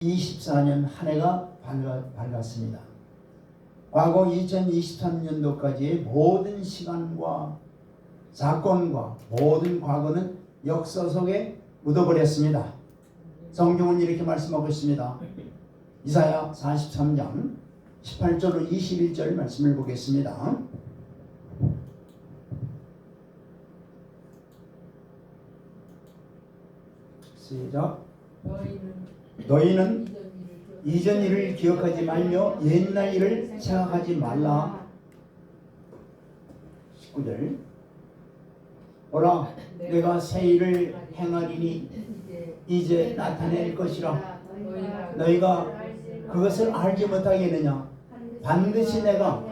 24년 한 해가 밝았습니다. 과거 2023년도까지의 모든 시간과 사건과 모든 과거는 역사 속에 묻어버렸습니다. 성경은 이렇게 말씀하고 있습니다. 이사야 43장 18절로 21절 말씀을 보겠습니다. 시작. 너희는 이전 일을 기억하지 말며 옛날 일을 생각하지 말라. 19절. 오라, 내가 새 일을 행하리니 이제 나타낼 것이라. 너희가 그것을 알지 못하겠느냐? 반드시 내가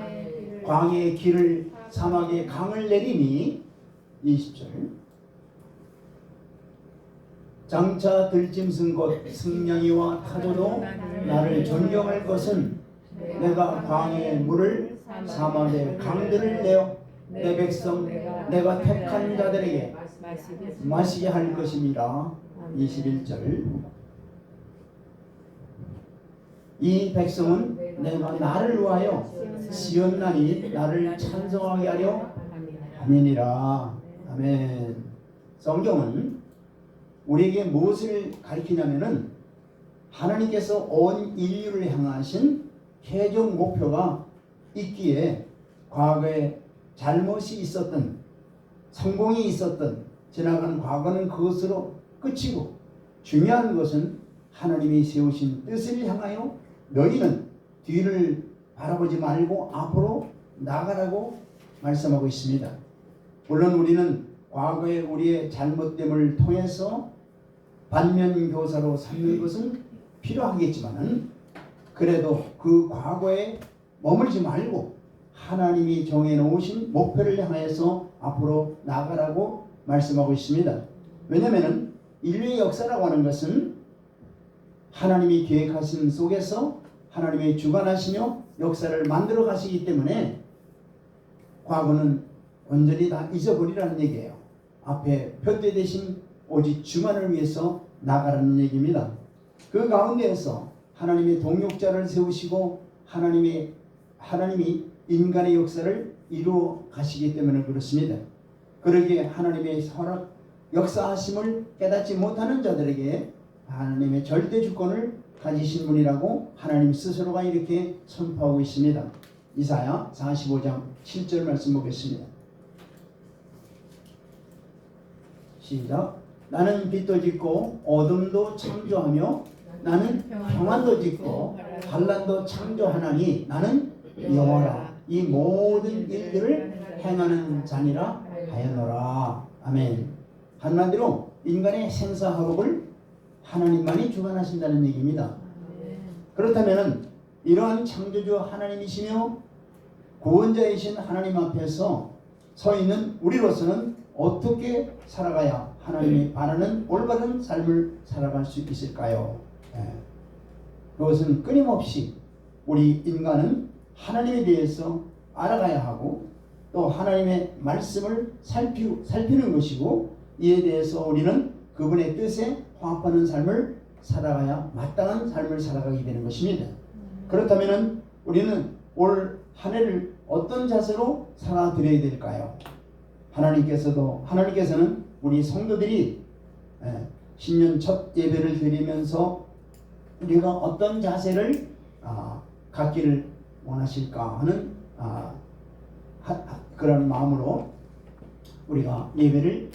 광야의 길을 사막의 강을 내리니. 20절. 장차 들짐승 곧 승냥이와 타조도 나를 존경할 것은 내가 광야의 물을 사막의 강들을 내어 내 백성 내가 택한 자들에게 마시게 할 것임이라. 21절. 이 백성은 내가 나를 위하여 시온나니 나를 찬송하게 하려 함이니라. 아멘. 성경은 우리에게 무엇을 가리키냐면은 하나님께서 온 인류를 향하신 최종 목표가 있기에 과거에 잘못이 있었던, 성공이 있었던 지나간 과거는 그것으로 끝이고, 중요한 것은 하나님이 세우신 뜻을 향하여 너희는 뒤를 바라보지 말고 앞으로 나가라고 말씀하고 있습니다. 물론 우리는 과거에 우리의 잘못됨을 통해서 반면교사로 삼는 것은 필요하겠지만, 그래도 그 과거에 머물지 말고 하나님이 정해놓으신 목표를 향해서 앞으로 나가라고 말씀하고 있습니다. 왜냐하면 인류의 역사라고 하는 것은 하나님이 계획하신 속에서 하나님의 주관하시며 역사를 만들어 가시기 때문에 과거는 온전히 다 잊어버리라는 얘기예요. 앞에 표대되신 오직 주만을 위해서 나가라는 얘기입니다. 그 가운데에서 하나님의 동역자를 세우시고 하나님이 인간의 역사를 이루어 가시기 때문에 그렇습니다. 그러기에 하나님의 허락, 역사하심을 깨닫지 못하는 자들에게 하나님의 절대 주권을 가지신 분이라고 하나님 스스로가 이렇게 선포하고 있습니다. 이사야 45장 7절 말씀 보겠습니다. 시작. 나는 빛도 짓고 어둠도 창조하며 나는 평안도 짓고 반란도 창조하나니 나는 여호와라. 이 모든 일들을 행하는 자니라 하였노라. 아멘. 한마디로 인간의 생사화복을 하나님만이 주관하신다는 얘기입니다. 그렇다면 이러한 창조주 하나님이시며 구원자이신 하나님 앞에서 서 있는 우리로서는 어떻게 살아가야 하나님이 바라는 올바른 삶을 살아갈 수 있을까요? 그것은 끊임없이 우리 인간은 하나님에 대해서 알아가야 하고 또 하나님의 말씀을 살피는 것이고, 이에 대해서 우리는 그분의 뜻에 화합하는 삶을 살아가야 마땅한 삶을 살아가게 되는 것입니다. 그렇다면 우리는 올 한 해를 어떤 자세로 살아드려야 될까요? 하나님께서는 우리 성도들이 신년 첫 예배를 드리면서 우리가 어떤 자세를 갖기를 원하실까 하는 그런 마음으로 우리가 예배를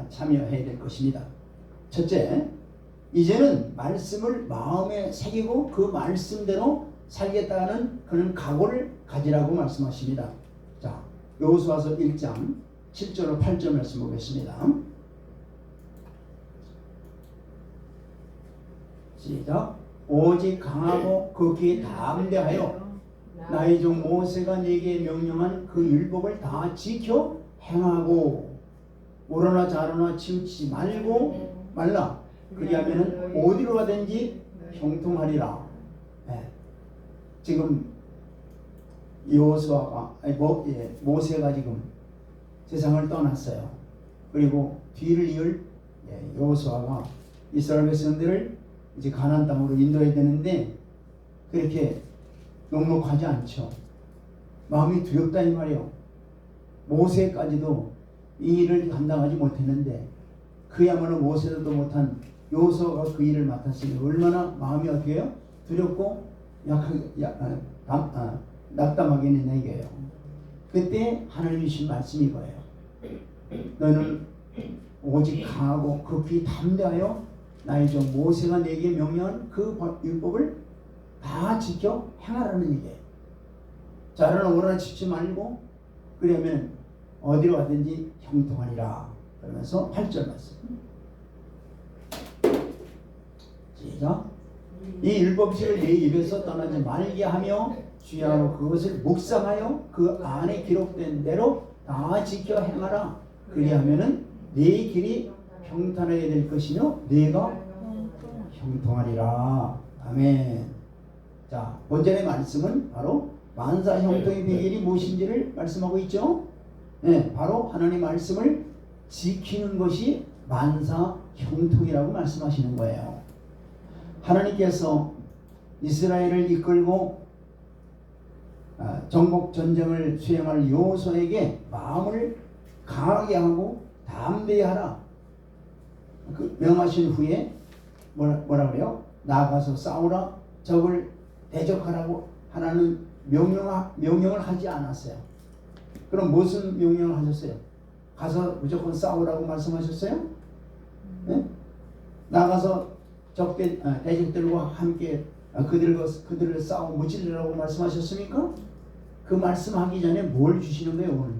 참여해야 될 것입니다. 첫째, 이제는 말씀을 마음에 새기고 그 말씀대로 살겠다는 그런 각오를 가지라고 말씀하십니다. 자, 여호수아서 1장 7절로 8절 말씀 보겠습니다. 시작. 오직 강하고 극히 담대하여 나의 종 모세가 네게 명령한 그 율법을 다 지켜 행하고 오로나 좌로나 치우치지 말라. 그리하면 어디로 가든지 형통하리라. 지금 모세가 지금 세상을 떠났어요. 그리고 뒤를 이을 여호수아가 이스라엘 백성들을 이제 가나안 땅으로 인도해야 되는데 그렇게 녹록하지 않죠. 마음이 두렵다 이 말이에요. 모세까지도 이 일을 감당하지 못했는데 그야말로 모세도 못한 여호수아가 그 일을 맡았으니 얼마나 마음이 어떻게 해요? 두렵고 낙담하겠느냐 이게요. 그때 하나님이 주신 말씀이 이거예요. 너는 오직 강하고 극히 담대하여 나의 종 모세가 내게 명령한 그 율법을 다 지켜 행하라는 얘기예요. 자라는 오라 짓지 말고 그러면 어디로 가든지 형통하리라. 그러면서 8절 말씀. 시작. 이 율법식을 내 입에서 떠나지 말게 하며 주야로 그것을 묵상하여 그 안에 기록된 대로 다 지켜 행하라. 그리하면은 네 길이 평탄하게 될 것이며 네가 형통하리라. 아멘. 자, 본전의 말씀은 바로 만사 형통의 비결이 무엇인지를 말씀하고 있죠. 네, 바로 하나님의 말씀을 지키는 것이 만사 형통이라고 말씀하시는 거예요. 하나님께서 이스라엘을 이끌고 정복 전쟁을 수행할 여호수아에게 마음을 강하게 하고 담대히 하라. 그 명하신 후에 뭐라 그래요? 나가서 싸우라. 적을 대적하라고 하나는 명령을 하지 않았어요. 그럼 무슨 명령을 하셨어요? 가서 무조건 싸우라고 말씀하셨어요? 네? 나가서 대적들과 함께 그들을 싸워 무찌르라고 말씀하셨습니까? 그 말씀하기 전에 뭘 주시는 거예요? 오늘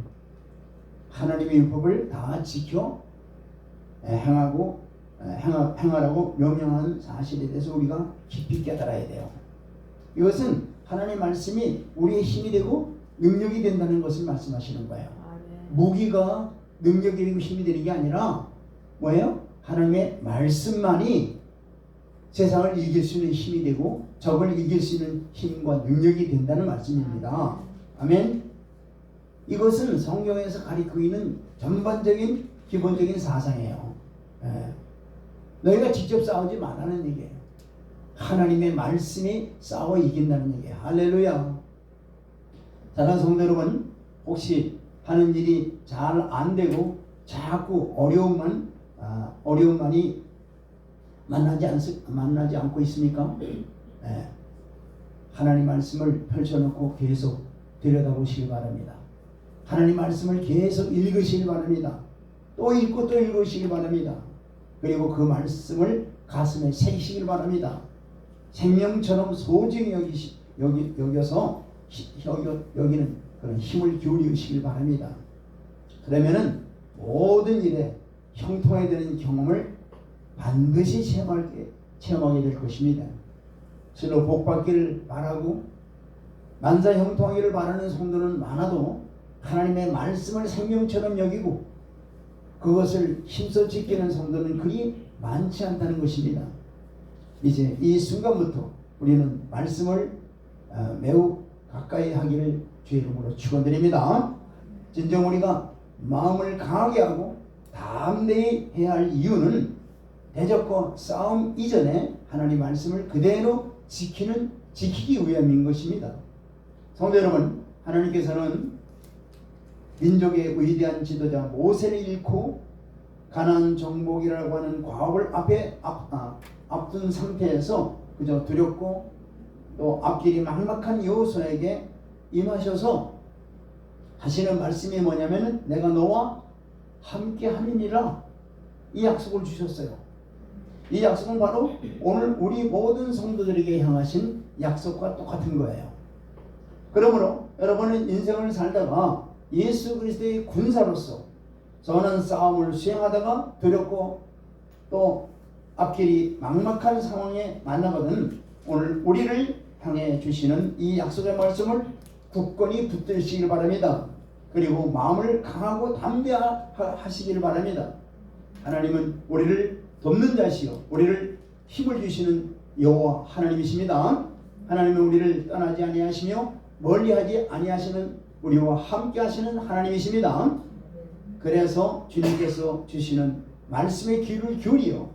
하나님의 율법을 다 지켜 행하라고 명령하는 사실에 대해서 우리가 깊이 깨달아야 돼요. 이것은 하나님의 말씀이 우리의 힘이 되고 능력이 된다는 것을 말씀하시는 거예요. 무기가 능력이 되고 힘이 되는 게 아니라 뭐예요? 하나님의 말씀만이 세상을 이길 수 있는 힘이 되고 적을 이길 수 있는 힘과 능력이 된다는 말씀입니다. 아멘. 이것은 성경에서 가리키고 있는 전반적인 기본적인 사상이에요. 너희가 직접 싸우지 말라는 얘기예요. 하나님의 말씀이 싸워 이긴다는 얘기예요. 할렐루야. 사랑하는 성도 여러분, 혹시 하는 일이 잘 안 되고 자꾸 어려움만이 만나지 않고 있습니까? 하나님 말씀을 펼쳐놓고 계속 들여다보시기 바랍니다. 하나님 말씀을 계속 읽으시기 바랍니다. 또 읽고 또 읽으시기 바랍니다. 그리고 그 말씀을 가슴에 새기시기 바랍니다. 생명처럼 소중히 여겨서 여기는 그런 힘을 기울이시길 바랍니다. 그러면은 모든 일에 형통하게 되는 경험을 반드시 체험하게 될 것입니다. 실로 복받기를 바라고 만사 형통하기를 바라는 성도는 많아도 하나님의 말씀을 생명처럼 여기고 그것을 힘써 지키는 성도는 그리 많지 않다는 것입니다. 이제 이 순간부터 우리는 말씀을 매우 가까이 하기를 주의 이름으로 축원드립니다. 진정 우리가 마음을 강하게 하고 담대히 해야 할 이유는 대적과 싸움 이전에 하나님 말씀을 그대로 지키기 위함인 것입니다. 성도 여러분, 하나님께서는 민족의 위대한 지도자 모세를 잃고 가나안 정복이라고 하는 과업을 앞둔 상태에서 그저 두렵고 또 앞길이 막막한 여호수아에게 임하셔서 하시는 말씀이 뭐냐면 내가 너와 함께 하느니라 이 약속을 주셨어요. 이 약속은 바로 오늘 우리 모든 성도들에게 향하신 약속과 똑같은 거예요. 그러므로 여러분은 인생을 살다가 예수 그리스도의 군사로서 선한 싸움을 수행하다가 두렵고 또 앞길이 막막한 상황에 만나거든 오늘 우리를 향해 주시는 이 약속의 말씀을 굳건히 붙드시길 바랍니다. 그리고 마음을 강하고 담대하시길 바랍니다. 하나님은 우리를 돕는 자시요 우리를 힘을 주시는 여호와 하나님이십니다. 하나님은 우리를 떠나지 아니하시며 멀리하지 아니하시는 우리와 함께 하시는 하나님이십니다. 그래서 주님께서 주시는 말씀의 귀를 기울이어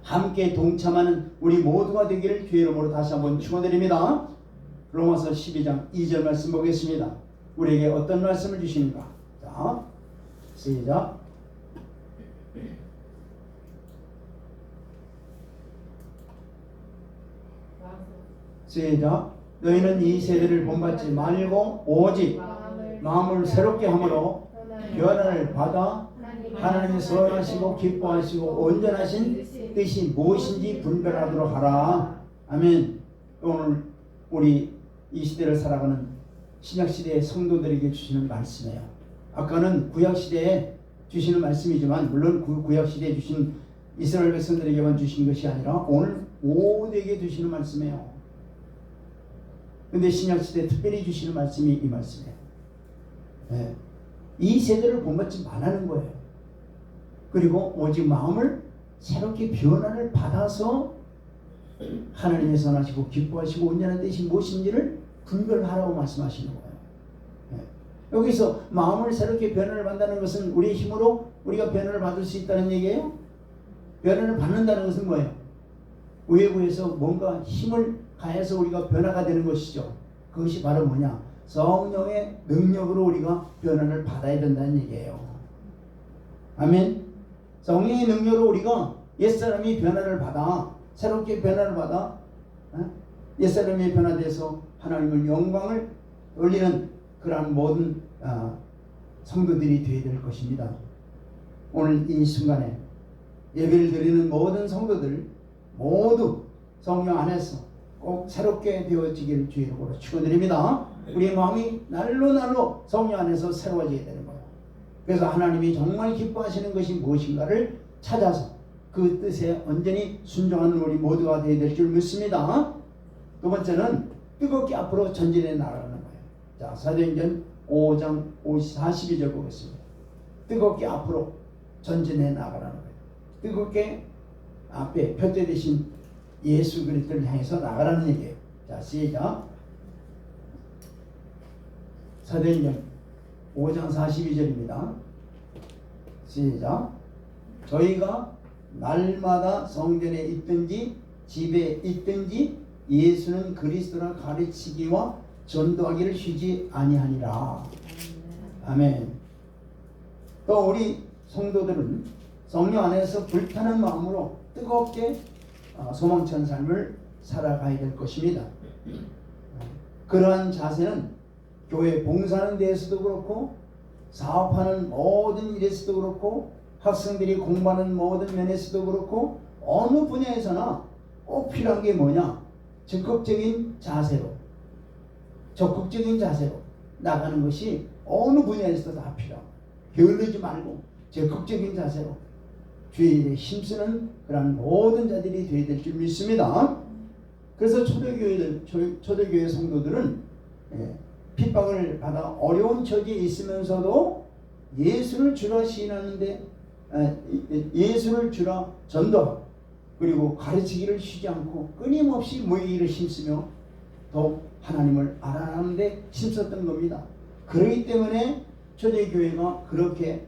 함께 동참하는 우리 모두가 되기를 주의 이름으로 다시 한번 축원드립니다. 로마서 12장 2절 말씀 보겠습니다. 우리에게 어떤 말씀을 주시는가? 자, 시작. 시작. 너희는 이 세대를 본받지 말고 오직 마음을 새롭게 함으로 변화를 받아 하나님의 선하시고 기뻐하시고 온전하신 뜻이 무엇인지 분별하도록 하라. 아멘. 오늘 우리 이 시대를 살아가는 신약시대의 성도들에게 주시는 말씀이에요. 아까는 구약시대에 주시는 말씀이지만 물론 구약시대에 주신 이스라엘 백성들에게만 주신 것이 아니라 오늘 모두에게 주시는 말씀이에요. 근데 신약시대에 특별히 주시는 말씀이 이 말씀이에요. 네. 이 세대를 본받지 말라는 거예요. 그리고 오직 마음을 새롭게 변화를 받아서 하나님의 선하시고 기뻐하시고 온전한 뜻이 무엇인지를 분별하라고 말씀하시는 거예요. 네. 여기서 마음을 새롭게 변화를 받는다는 것은 우리의 힘으로 우리가 변화를 받을 수 있다는 얘기예요. 변화를 받는다는 것은 뭐예요? 외부에서 뭔가 힘을 가해서 우리가 변화가 되는 것이죠. 그것이 바로 뭐냐? 성령의 능력으로 우리가 변화를 받아야 된다는 얘기예요. 아멘. 성령의 능력으로 우리가 옛사람이 변화를 받아 새롭게 변화를 받아 옛사람이 변화돼서 하나님을 영광을 올리는 그러한 모든 성도들이 되어야 될 것입니다. 오늘 이 순간에 예배를 드리는 모든 성도들 모두 성령 안에서 꼭 새롭게 되어지기를 주의 이름으로 축원드립니다. 우리의 마음이 날로 성령 안에서 새로워지게 되는 거예요. 그래서 하나님이 정말 기뻐하시는 것이 무엇인가를 찾아서 그 뜻에 온전히 순종하는 우리 모두가 되어야 될 줄 믿습니다. 두 번째는 뜨겁게 앞으로 전진해 나가는 거예요. 자, 사도행전 5장 42절 보겠습니다. 뜨겁게 앞으로 전진해 나가라는 거예요. 뜨겁게 앞에 표대 대신 예수 그리스도를 향해서 나가라는 얘기예요. 자, 시작. 사도행전 5장 42절입니다. 시작. 저희가 날마다 성전에 있든지 집에 있든지 예수는 그리스도라 가르치기와 전도하기를 쉬지 아니하니라. 아멘. 또 우리 성도들은 성령 안에서 불타는 마음으로 뜨겁게 소망찬 삶을 살아가야 될 것입니다. 그러한 자세는 교회 봉사하는 데에서도 그렇고 사업하는 모든 일에서도 그렇고 학생들이 공부하는 모든 면에서도 그렇고 어느 분야에서나 꼭 필요한 게 뭐냐? 적극적인 자세로 나가는 것이 어느 분야에서도 다 필요하고 게을르지 말고 적극적인 자세로 주의 일에 힘쓰는 그런 모든 자들이 되어야 될 줄 믿습니다. 그래서 초대교회 성도들은 핍박을 받아 어려운 처지에 있으면서도 예수를 주라 시인하는데 예수를 주라 전도하고 그리고 가르치기를 쉬지 않고 끊임없이 모이기를 힘쓰며 더욱 하나님을 알아가는데 힘썼던 겁니다. 그렇기 때문에 초대교회가 그렇게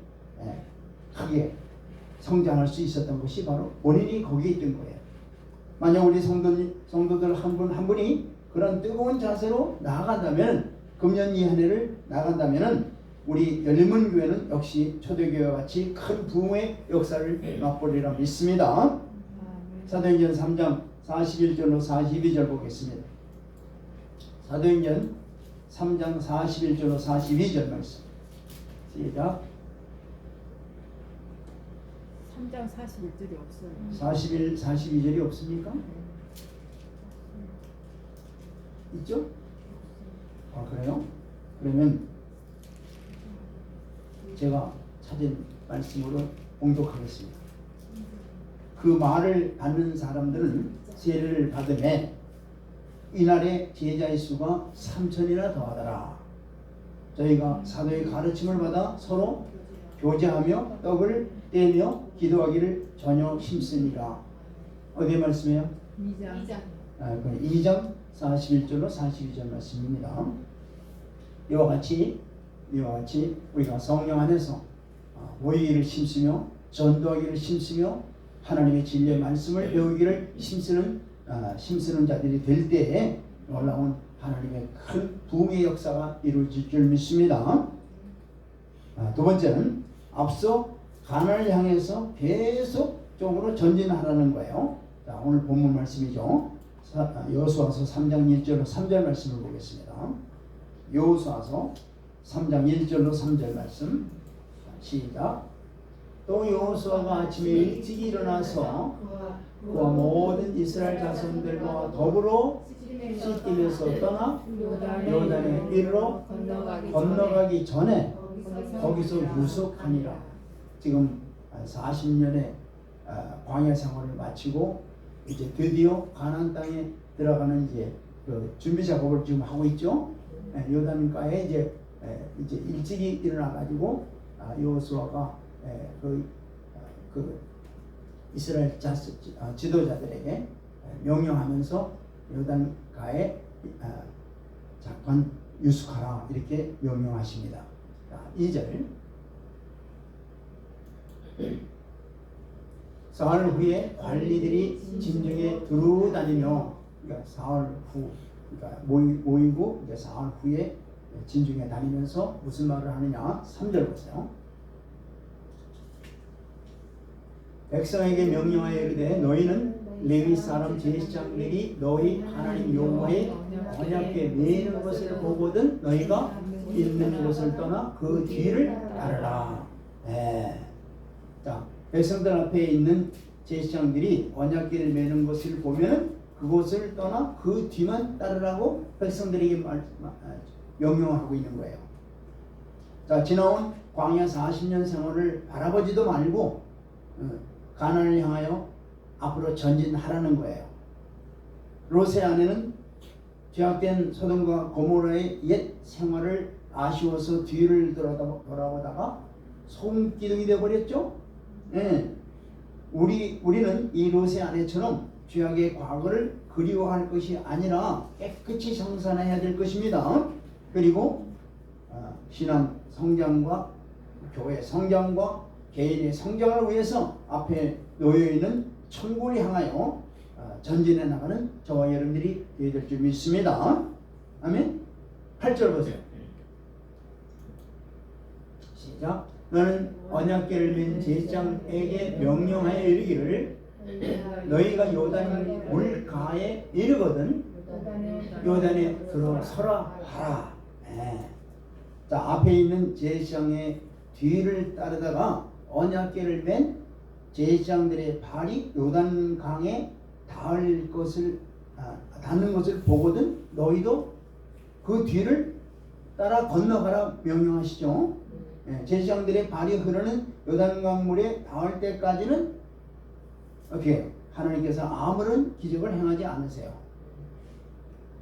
크게 성장할 수 있었던 것이 바로 원인이 거기에 있던 거예요. 만약 우리 성도들 한 분 한 분이 그런 뜨거운 자세로 나아간다면 금년 이 한 해를 나간다면 우리 열린문교회는 역시 초대교회와 같이 큰 부흥의 역사를 맛보리라 믿습니다. 사도행전 3장 41절로 42절 보겠습니다. 사도행전 3장 41절로 42절 말씀. 시작. 3장 41절이 없어요. 42절이 없습니까? 있죠? 아, 그래요? 그러면 제가 찾은 말씀으로 봉독하겠습니다. 그 말을 받는 사람들은 세례를 받음에 이날에 제자의 수가 3,000이나 더하더라. 저희가 사도의 가르침을 받아 서로 교제하며 떡을 떼며 기도하기를 전혀 힘쓰니라. 어디에 말씀이에요? 2장 41절로 42절 말씀입니다. 이와 같이 우리가 성령 안에서 모이기를 힘쓰며 전도하기를 힘쓰며 하나님의 진리의 말씀을 배우기를 힘쓰는 자들이 될 때에 놀라운 하나님의 큰 부흥의 역사가 이루어질 줄 믿습니다. 두 번째는 앞서 가나안을 향해서 계속적으로 전진하라는 거예요. 자, 오늘 본문 말씀이죠. 여호수아서 3장 1절로 3절 말씀을 보겠습니다. 여호수아서 3장 1절로 3절 말씀 시작. 또 여호수아가 아침에 일찍 일어나서 그와 모든 이스라엘 자손들과 더불어 시딤에서 떠나 요단에 이르러 건너가기 전에 거기서 유숙하니라. 지금 40년의 광야 생활을 마치고 이제 드디어 가나안 땅에 들어가는 이제 그 준비 작업을 지금 하고 있죠. 요단가에 이제 일찍이 일어나 가지고 여호수아가 그 이스라엘 지도자들에게 명령하면서 요단가에 잠깐 유숙하라 이렇게 명령하십니다. 2절 사흘 후에 관리들이 진중에 두루 다니며, 그러니까 사흘 후, 그러니까 모이고 이제 사흘 후에 진중에 다니면서 무슨 말을 하느냐? 3절 보세요. 백성에게 명령하여 이르되 너희는 레위 사람 제사장들이 너희 하나님 여호와의 언약궤 매는 것을 보거든 너희가 있는 곳을 떠나 그 뒤를 따르라. 자, 백성들 앞에 있는 제사장들이 언약궤를 매는 것을 보면 그곳을 떠나 그 뒤만 따르라고 백성들에게 명령하고 있는 거예요. 자, 지나온 광야 40년 생활을 바라보지도 말고 가나안을 향하여 앞으로 전진하라는 거예요. 롯의 아내는 죄악된 소돔과 고모라의 옛 생활을 아쉬워서 뒤를 돌아보다가 소금기둥이 되어버렸죠. 우리는 이 롯의 아내처럼 죄악의 과거를 그리워할 것이 아니라 깨끗이 청산해야 될 것입니다. 그리고 신앙 성장과 교회 성장과 개인의 성장을 위해서 앞에 놓여있는 천국을 향하여 전진해 나가는 저와 여러분들이 되어야 될 줄 믿습니다. 아멘. 8절 보세요. 시작. 너는 언약궤를 맨 제사장에게 명령하여 이르기를 너희가 요단 물가에 이르거든 요단에 들어서라 하라. 자, 앞에 있는 제사장의 뒤를 따르다가 언약궤를 맨 제사장들의 발이 요단강에 닿는 것을 보거든 너희도 그 뒤를 따라 건너가라 명령하시죠. 제사장들의 발이 흐르는 요단강 물에 닿을 때까지는 어떻게 하나님께서 아무런 기적을 행하지 않으세요.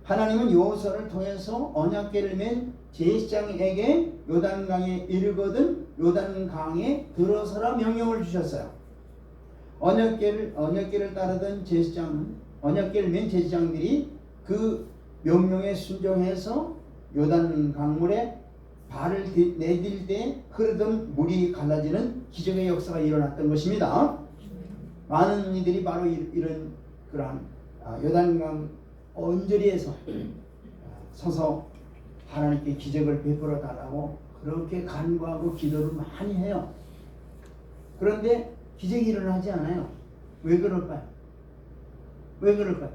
하나님은 여호수아를 통해서 언약궤를 맨 제사장에게 요단강에 이르거든 요단강에 들어서라 명령을 주셨어요. 언약궤를 따르던 언약궤를 맨 제사장들이 그 명령에 순종해서 요단 강물에 발을 내딜 때 흐르던 물이 갈라지는 기적의 역사가 일어났던 것입니다. 많은 이들이 바로 이런 그러한 요단강 언저리에서 서서 하나님께 기적을 베풀어 달라고 그렇게 간구하고 기도를 많이 해요. 그런데 기적이 일어나지 않아요. 왜 그럴까요? 왜 그럴까요?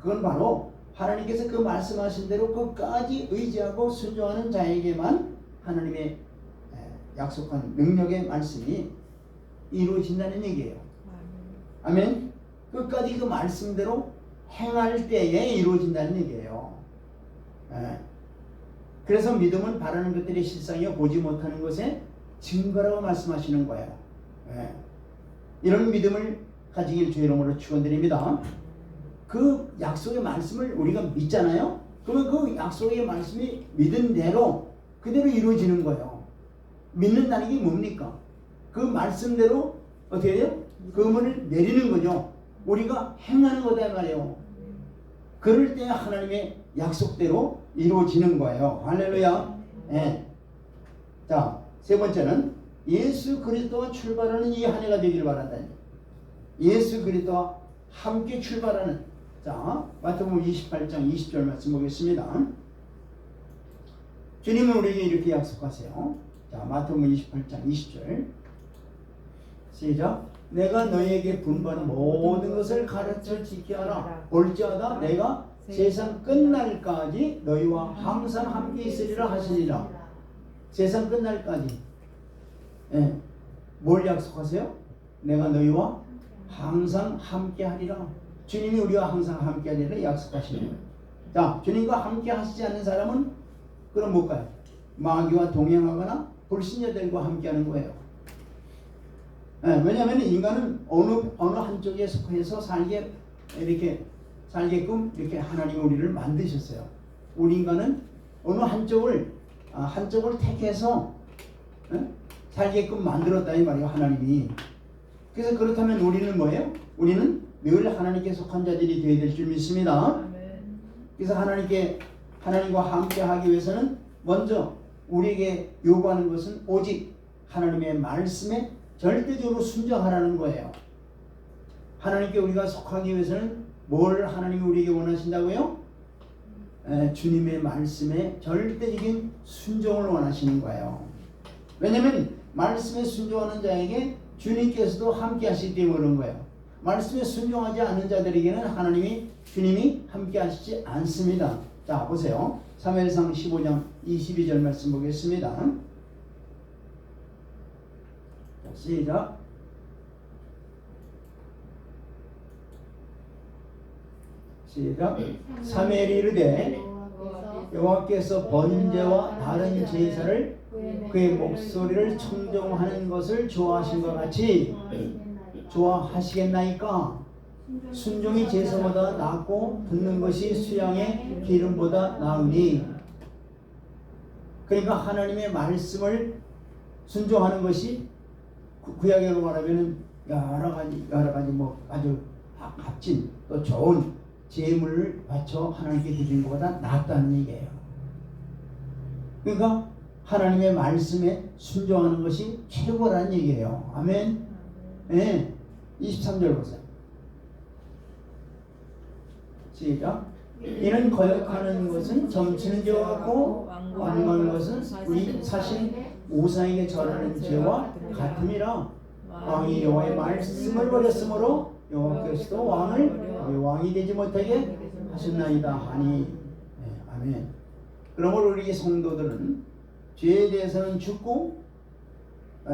그건 바로 하나님께서 그 말씀하신 대로 끝까지 의지하고 순종하는 자에게만 하나님의 약속한 능력의 말씀이 이루어진다는 얘기예요. 아멘. 끝까지 그 말씀대로 행할 때에 이루어진다는 얘기예요. 그래서 믿음은 바라는 것들의 실상이요 보지 못하는 것의 증거라고 말씀하시는 거예요. 이런 믿음을 가지길 주의 이름으로 축원드립니다. 그 약속의 말씀을 우리가 믿잖아요. 그러면 그 약속의 말씀이 믿은 대로 그대로 이루어지는 거예요. 믿는다는 게 뭡니까? 그 말씀대로 어떻게 해요? 그 문을 내리는 거죠. 우리가 행하는 거다 말이에요. 그럴 때 하나님의 약속대로 이루어지는 거예요. 할렐루야. 자, 세 번째는 예수 그리스도와 출발하는 이 한 해가 되길 바란다. 예수 그리스도와 함께 출발하는. 자, 마태복음 28장 20절 말씀 보겠습니다. 주님은 우리에게 이렇게 약속하세요. 자, 마태복음 28장 20절 시작. 내가 너희에게 분부하는 모든 것을 가르쳐 지키게 하라. 올지어다 내가 세상 끝날까지 너희와 항상 함께 있으리라 하시니라. 세상 끝날까지. 예. 뭘 약속하세요? 내가 너희와 항상 함께 하리라. 주님이 우리와 항상 함께 하리라 약속하시는 거예요. 자, 주님과 함께 하시지 않는 사람은 그럼 뭘까요? 마귀와 동행하거나 불신자들과 함께 하는 거예요. 예, 왜냐하면 인간은 어느 한쪽에 속해서 살게끔 이렇게 하나님이 우리를 만드셨어요. 우리 인간은 어느 한쪽을 택해서 살게끔 만들었다 이 말이에요, 하나님이. 그래서 그렇다면 우리는 뭐예요? 우리는 늘 하나님께 속한 자들이 되어야 될 줄 믿습니다. 그래서 하나님과 함께 하기 위해서는 먼저 우리에게 요구하는 것은 오직 하나님의 말씀에 절대적으로 순종하라는 거예요. 하나님께 우리가 속하기 위해서는 뭘 하나님이 우리에게 원하신다고요? 주님의 말씀에 절대적인 순종을 원하시는 거예요. 왜냐하면 말씀에 순종하는 자에게 주님께서도 함께 하시기 때문에 그런 거예요. 말씀에 순종하지 않는 자들에게는 주님이 함께 하시지 않습니다. 자, 보세요. 사무엘상 15장 22절 말씀 보겠습니다. 시작. 시작. 사무엘이 이르되 여호와께서 번제와 다른 제사를 그의 목소리를 청종하는 것을 좋아하신 것 같이 좋아하시겠나이까? 순종이 제사보다 낫고 듣는 것이 수양의 기름보다 나으니. 그러니까 하나님의 말씀을 순종하는 것이 구약으로 말하면 여러 가지 뭐 아주 값진 또 좋은 제물을 바쳐 하나님께 드리는 것보다 낫다는 얘기예요. 그러니까 하나님의 말씀에 순종하는 것이 최고라는 얘기예요. 아멘. 네. 23절 보세요. 시작. 이는 거역하는 것은 점치는 죄와 같고 완고하는 것은 우리 사실 우상에게 절하는 죄와 같음이라. 왕이 여호와의 말씀을 버렸으므로 여호와께서도 왕이 되지 못하게 하셨나이다 하니. 네, 아멘. 그러므로 우리 성도들은 죄에 대해서는 죽고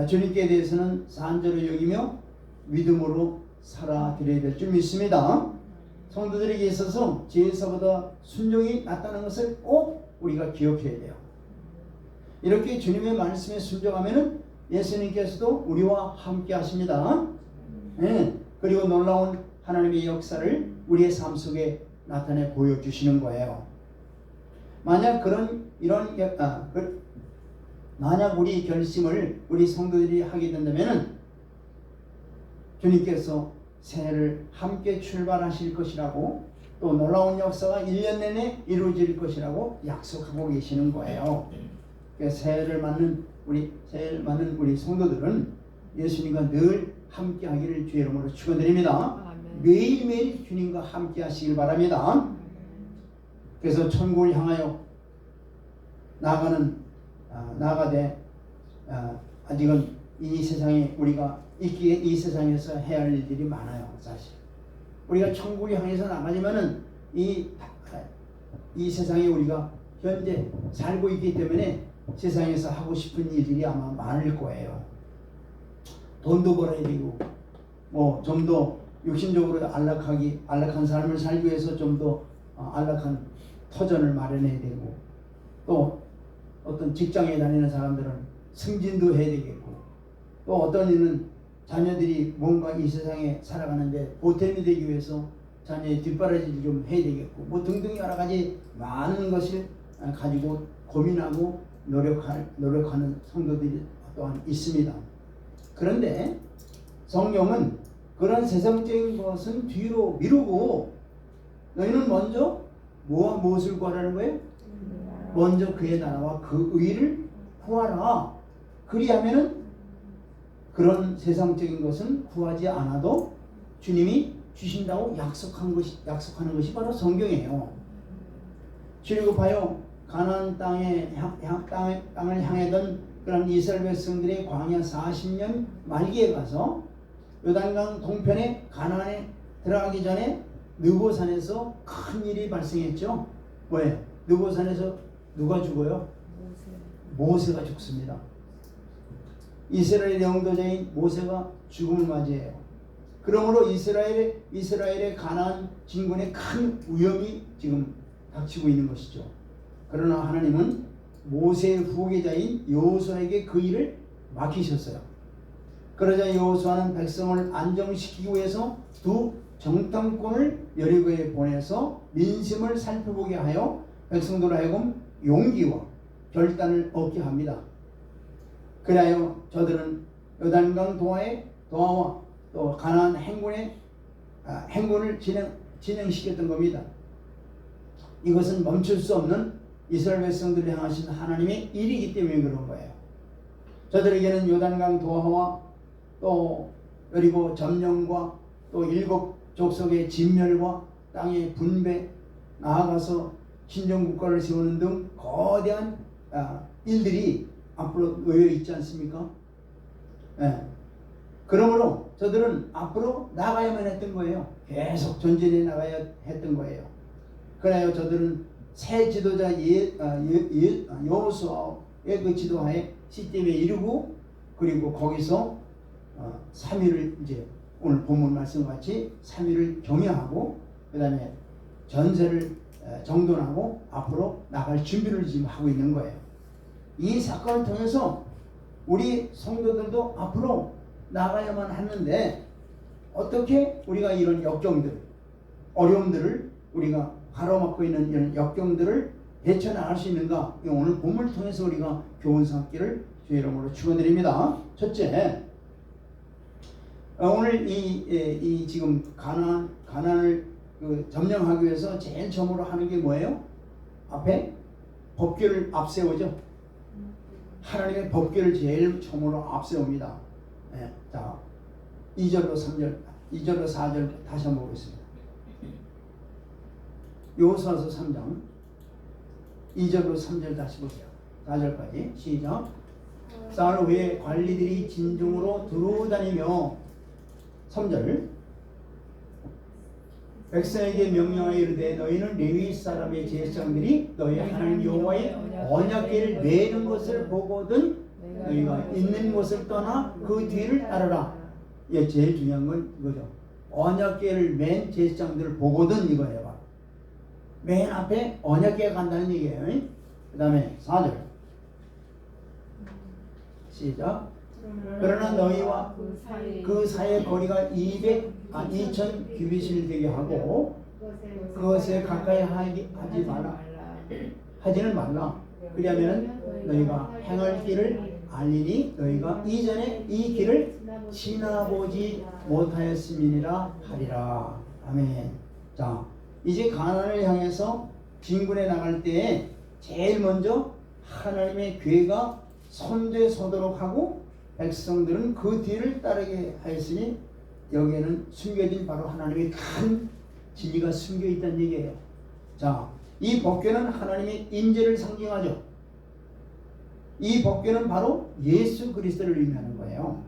주님께 대해서는 산죄로 여기며 믿음으로 살아드려야 될 줄 믿습니다. 성도들에게 있어서 제사보다 순종이 낫다는 것을 꼭 우리가 기억해야 돼요. 이렇게 주님의 말씀에 순종하면은 예수님께서도 우리와 함께 하십니다. 네. 그리고 놀라운 하나님의 역사를 우리의 삶 속에 나타내 보여주시는 거예요. 만약 만약 우리 결심을 우리 성도들이 하게 된다면은 주님께서 새해를 함께 출발하실 것이라고, 또 놀라운 역사가 1년 내내 이루어질 것이라고 약속하고 계시는 거예요. 새해를 맞는 우리 성도들은 예수님과 늘 함께 하기를 주의 이름으로 축원드립니다. 매일매일 주님과 함께 하시길 바랍니다. 그래서 천국을 향하여 나아가되 아직은 이 세상에 우리가 있기에 이 세상에서 해야 할 일들이 많아요. 사실 우리가 천국을 향해서 나가려면은 이 세상에 우리가 현재 살고 있기 때문에 세상에서 하고 싶은 일들이 아마 많을 거예요. 돈도 벌어야 되고, 뭐 좀 더 육신적으로 안락한 삶을 살기 위해서 좀 더 안락한 터전을 마련해야 되고, 또 어떤 직장에 다니는 사람들은 승진도 해야 되겠고, 또 어떤 이는 자녀들이 뭔가 이 세상에 살아가는데 보탬이 되기 위해서 자녀의 뒷바라지를 좀 해야 되겠고, 뭐 등등 여러 가지 많은 것을 가지고 고민하고 노력하는 성도들이 또한 있습니다. 그런데 성경은 그런 세상적인 것은 뒤로 미루고 너희는 먼저 무엇을 구하라는 거예요? 먼저 그의 나라와 그 의를 구하라. 그리하면은 그런 세상적인 것은 구하지 않아도 주님이 주신다고 약속하는 것이 바로 성경이에요. 그리고 봐요. 가나안 땅을 향하던 그런 이스라엘 백성들의 광야 40년 말기에 가서 요단강 동편에 가나안에 들어가기 전에 느보산에서 큰 일이 발생했죠. 뭐예요? 느보산에서 누가 죽어요? 모세가 죽습니다. 이스라엘의 영도자인 모세가 죽음을 맞이해요. 그러므로 이스라엘의 가나안 진군에 큰 위험이 지금 닥치고 있는 것이죠. 그러나 하나님은 모세의 후계자인 여호수아에게 그 일을 맡기셨어요. 그러자 여호수아는 백성을 안정시키기 위해서 두 정탐꾼을 여리고에 보내서 민심을 살펴보게 하여 백성들로 하여금 용기와 결단을 얻게 합니다. 그리하여 저들은 요단강 도하와 또 가나안 행군을 진행시켰던 겁니다. 이것은 멈출 수 없는 이스라엘 백성들을 향하신 하나님의 일이기 때문에 그런 거예요. 저들에게는 요단강 도하와 또 여리고 점령과 또 7 족속의 진멸과 땅의 분배, 나아가서 신정국가를 세우는 등 거대한 일들이 앞으로 놓여 있지 않습니까? 그러므로 저들은 앞으로 나가야만 했던 거예요. 계속 전진해 나가야 했던 거예요. 그래요. 저들은 새 지도자 여호수아의 그 지도하에 시딤에 이르고 그리고 거기서 3일을 이제 오늘 본문 말씀같이 3일을 경영하고 그 다음에 전세를 정돈하고 앞으로 나갈 준비를 지금 하고 있는 거예요. 이 사건을 통해서 우리 성도들도 앞으로 나가야만 하는데 어떻게 우리가 이런 역경들, 어려움들을 우리가 가로막고 있는 이런 역경들을 헤쳐나갈 수 있는가? 오늘 본문을 통해서 우리가 교훈 삼기를 주의 이름으로 축원드립니다. 첫째, 오늘 이 지금 가나안을 점령하기 위해서 제일 처음으로 하는 게 뭐예요? 앞에 법궤를 앞세우죠. 하나님의 법궤를 제일 처음으로 앞세웁니다. 자, 2절로 3절, 2절로 4절 다시 한번 보겠습니다. 여호수아서 3장 2절로 3절 다시 보세요. 4절까지 시작. 사흘 후에 관리들이 진중으로 두루다니며 3절 백성에게 명령하여 이르되 너희는 레위 사람의 제사장들이 너희 하나님 여호와의 언약궤를 매는 것을 보거든 너희가 있는 곳을 떠나 그 뒤를 따르라. 예, 제일 중요한 건 이거죠. 언약궤를 맨 제사장들을 보거든 이거예요. 맨 앞에 언약궤가 간다는 얘기예요. 그 다음에 4절 시작. 그러나 너희와 그 사이의 거리가 2000 규빗을 되게 하고 그것에 가까이 하지는 말라. 그리하면 너희가 행할 길을 알리니 너희가 이전에 이 길을 지나보지 못하였음이니라 하리라. 아멘. 자, 이제 가나안을 향해서 진군해 나갈 때에 제일 먼저 하나님의 궤가 선대서도록 하고 백성들은 그 뒤를 따르게 하였으니 여기에는 숨겨진 바로 하나님의 큰 진리가 숨겨 있다는 얘기예요. 자, 이 법궤는 하나님의 임재를 상징하죠. 이 법궤는 바로 예수 그리스도를 의미하는 거예요.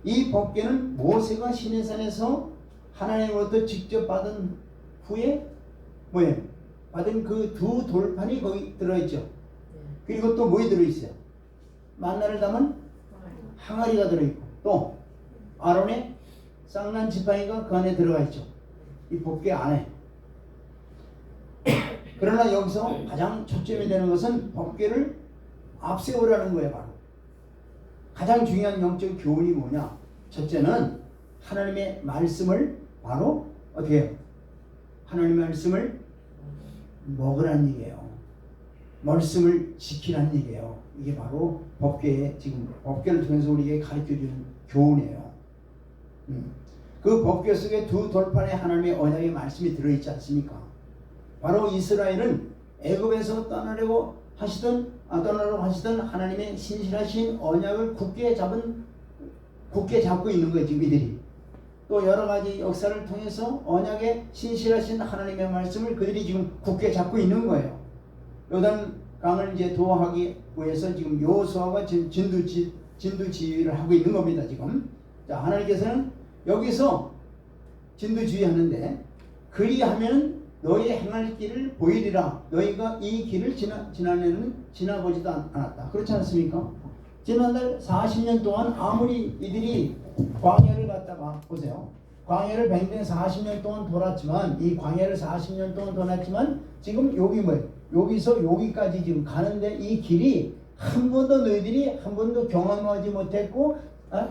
이 법궤는 모세가 시내산에서 하나님으로부터 직접 받은 후에 뭐예요? 받은 그 두 돌판이 거기 들어있죠. 그리고 또 뭐에 들어있어요? 만나를 담은 항아리가 들어있고 또 아론의 쌍난 지팡이가 그 안에 들어가 있죠. 이 법궤 안에. 그러나 여기서 가장 초점이 되는 것은 법궤를 앞세우라는 거예요. 바로 가장 중요한 영적 교훈이 뭐냐? 첫째는 하나님의 말씀을 바로 어떻게 해요? 하나님의 말씀을 먹으라는 얘기예요. 말씀을 지키라는 얘기예요. 이게 바로 법궤의 지금 법궤를 통해서 우리에게 가르쳐주는 교훈이에요. 그 법궤 속에 두 돌판에 하나님의 언약의 말씀이 들어있지 않습니까? 바로 이스라엘은 애굽에서 떠나려고 하시던 하나님의 신실하신 언약을 굳게 잡고 있는 거예요. 지금 이들이 또 여러 가지 역사를 통해서 언약에 신실하신 하나님의 말씀을 그들이 지금 굳게 잡고 있는 거예요. 요단 강을 이제 도하기 위해서 지금 여호수아가 진두지휘를 하고 있는 겁니다. 지금 자, 하나님께서는 여기서 진두지휘하는데 그리하면 너희 행할 길을 보이리라. 너희가 이 길을 지난해는 지나보지도 않았다. 그렇지 않습니까? 지난달 40년 동안 아무리 이들이 광야를 갔다가 보세요. 광야를 뱅뱅 40년 동안 돌았지만 이 광야를 40년 동안 돌았지만 지금 여기 여기서 여기까지 지금 가는데 이 길이 한 번도 너희들이 한 번도 경험하지 못했고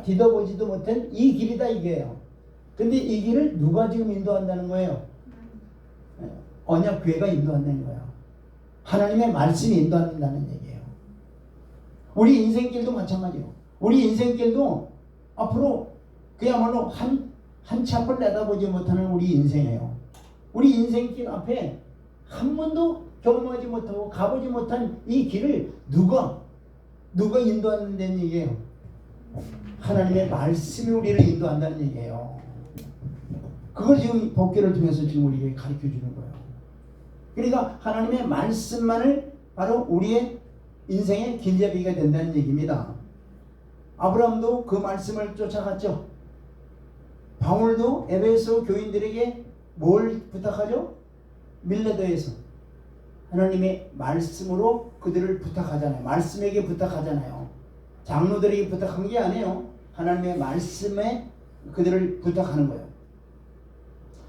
뒤져보지도 못한 이 길이다 이게요. 근데 이 길을 누가 지금 인도한다는 거예요? 언약궤가 인도한다는 거예요. 하나님의 말씀이 인도한다는 얘기예요. 우리 인생길도 마찬가지예요. 우리 인생길도 앞으로 그야말로 한치 앞을 내다보지 못하는 우리 인생이에요. 우리 인생길 앞에 한 번도 경험하지 못하고 가보지 못한 이 길을 누가 인도한다는 얘기예요? 하나님의 말씀이 우리를 인도한다는 얘기예요. 그걸 지금 법궤를 통해서 지금 우리에게 가르쳐 주는 거예요. 그러니까 하나님의 말씀만을 바로 우리의 인생의 길잡이가 된다는 얘기입니다. 아브라함도 그 말씀을 쫓아갔죠. 바울도 에베소 교인들에게 뭘 부탁하죠? 밀레도에서 하나님의 말씀으로 그들을 부탁하잖아요. 말씀에게 부탁하잖아요. 장로들에게 부탁한 게 아니에요. 하나님의 말씀에 그들을 부탁하는 거예요.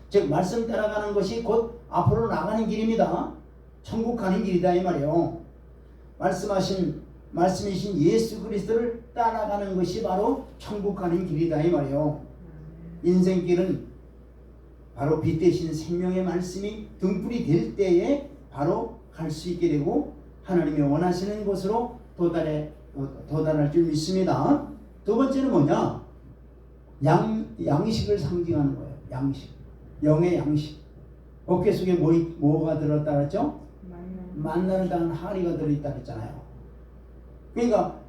즉 말씀 따라가는 것이 곧 앞으로 나가는 길입니다. 천국 가는 길이다 이 말이에요. 말씀이신 예수 그리스도를 따라가는 것이 바로 천국 가는 길이다 이 말이에요. 인생길은 바로 빛 대신 생명의 말씀이 등불이 될 때에 바로 갈 수 있게 되고 하나님이 원하시는 곳으로 도달할 줄 믿습니다. 두 번째는 뭐냐? 양식을 상징하는 거예요. 양식. 영의 양식. 어깨 속에 뭐가 들었다 그랬죠? 만나를 당한 항아리가 들어있다 그랬잖아요. 그러니까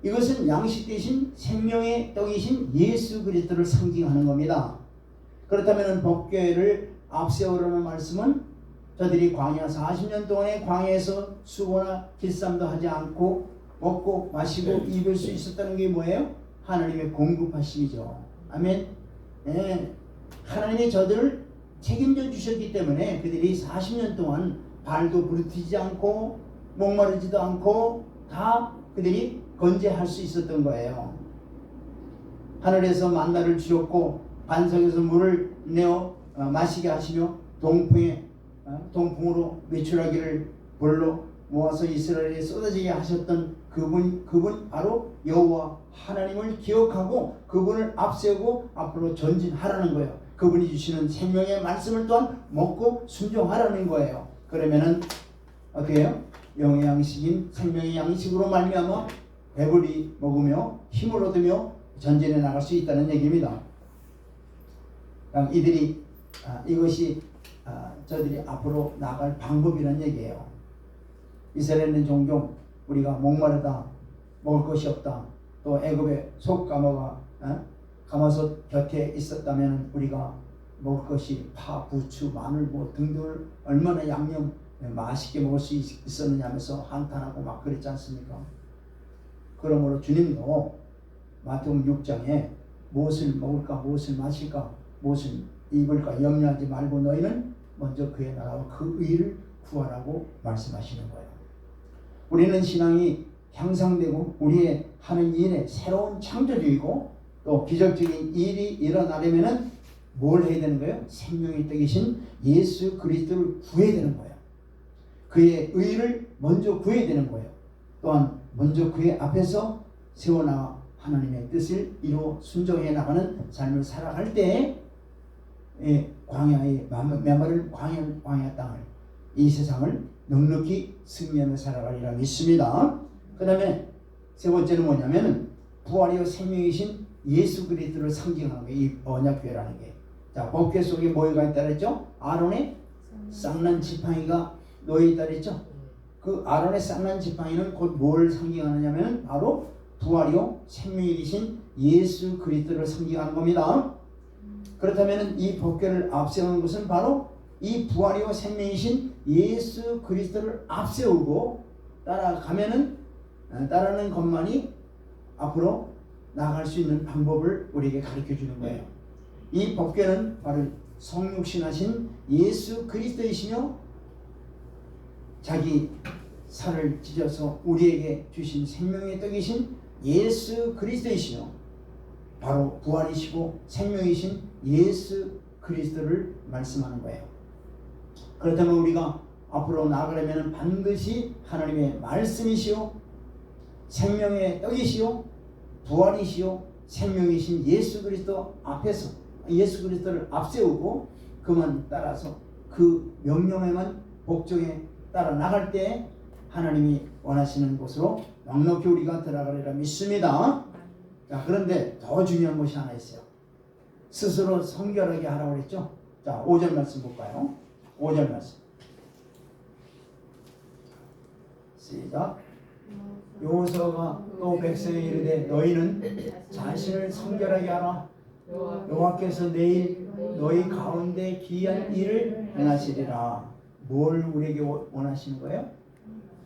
이것은 양식 대신 생명의 떡이신 예수 그리스도를 상징하는 겁니다. 그렇다면 법궤를 앞세우라는 말씀은 저들이 광야 40년 동안의 광야에서 수고나 길쌈도 하지 않고 먹고 마시고 입을 수 있었다는 게 뭐예요? 하나님의 공급하심이죠. 아멘. 네. 하나님이 저들을 책임져 주셨기 때문에 그들이 40년 동안 발도 부르트지 않고 목마르지도 않고 다 그들이 건재할 수 있었던 거예요. 하늘에서 만나를 주셨고 반석에서 물을 내어 마시게 하시며 동풍으로 외출하기를 벌로 모아서 이스라엘에 쏟아지게 하셨던 그분 바로 여호와 하나님을 기억하고 그분을 앞세우고 앞으로 전진하라는 거예요. 그분이 주시는 생명의 말씀을 또한 먹고 순종하라는 거예요. 그러면은 어떻게 해요? 영의 양식인 생명의 양식으로 말미암아 배불리 먹으며 힘을 얻으며 전진해 나갈 수 있다는 얘기입니다. 이것이 저들이 앞으로 나갈 방법이라는 얘기예요. 이스라엘은 종종 우리가 목마르다, 먹을 것이 없다, 또 애굽의 가마솥 곁에 있었다면 우리가 먹을 것이 파, 부추, 마늘 등등을 얼마나 양념 맛있게 먹을 수 있었느냐 하면서 한탄하고 막 그랬지 않습니까? 그러므로 주님도 마태복음 6장에 무엇을 먹을까, 무엇을 마실까, 무엇을 입을까 염려하지 말고 너희는 먼저 그의 나라와 그 의를 구하라고 말씀하시는 거예요. 우리는 신앙이 향상되고 우리의 하는 일에 새로운 창조주의고 또 기적적인 일이 일어나려면 뭘 해야 되는 거예요? 생명의 떡이신 예수 그리스도를 구해야 되는 거예요. 그의 의를 먼저 구해야 되는 거예요. 또한 먼저 그의 앞에서 세워나가 하나님의 뜻을 이루어 순종해 나가는 삶을 살아갈 때에 광야의 메마른 광야 땅을 이 세상을 넉넉히 승리하며 살아가리라 믿습니다. 그 다음에 세 번째는 뭐냐면 부활이요 생명이신 예수 그리스도를 상징하는 거예요. 이 언약궤라는 게. 자, 법궤 속에 뭐가 있다 그랬죠? 아론의 쌍난 지팡이가 놓여 있다 그랬죠? 그 아론의 쌍난 지팡이는 곧 뭘 상징하느냐면 바로 부활이요 생명이신 예수 그리스도를 상징하는 겁니다. 그렇다면 이 법궤를 앞세우는 것은 바로 이 부활이요 생명이신 예수 그리스도를 앞세우고 따라가는 것만이 앞으로 나아갈 수 있는 방법을 우리에게 가르쳐 주는 거예요. 이 법궤는 바로 성육신하신 예수 그리스도이시며 자기 살을 찢어서 우리에게 주신 생명의 떡이신 예수 그리스도이시며 바로 부활이시고 생명이신 예수 그리스도를 말씀하는 거예요. 그렇다면 우리가 앞으로 나아가려면 반드시 하나님의 말씀이시오 생명의 떡이시오 부활이시오 생명이신 예수 그리스도 앞에서 예수 그리스도를 앞세우고 그만 따라서 그 명령에만 복종에 따라 나갈 때 하나님이 원하시는 곳으로 넉넉히 우리가 들어가리라 믿습니다. 자, 그런데 더 중요한 것이 하나 있어요. 스스로 성결하게 하라고 그랬죠. 자, 5절 말씀 볼까요? 5절 말씀 시작. 여호수아가 또 백성에 이르되 너희는 자신을 성결하게 하라. 여호와께서 내일 너희 가운데 기이한 일을 행하시리라. 뭘 우리에게 원하시는 거예요?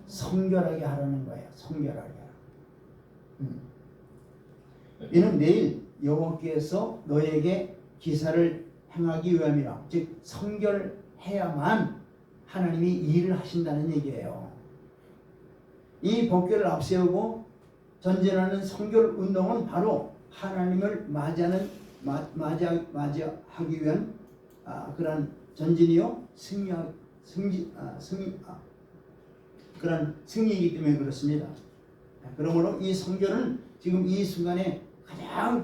성결하게 하라는 거예요. 성결하게 하라. 이는 내일 여호와께서 너희에게 기사를 행하기 위함이라. 즉 성결해야만 하나님이 일을 하신다는 얘기예요. 이 법궤를 앞세우고 전진하는 성결 운동은 바로 하나님을 맞이하기 위한 그런 전진이요 그런 승리이기 때문에 그렇습니다. 그러므로 이 성결은 지금 이 순간에 가장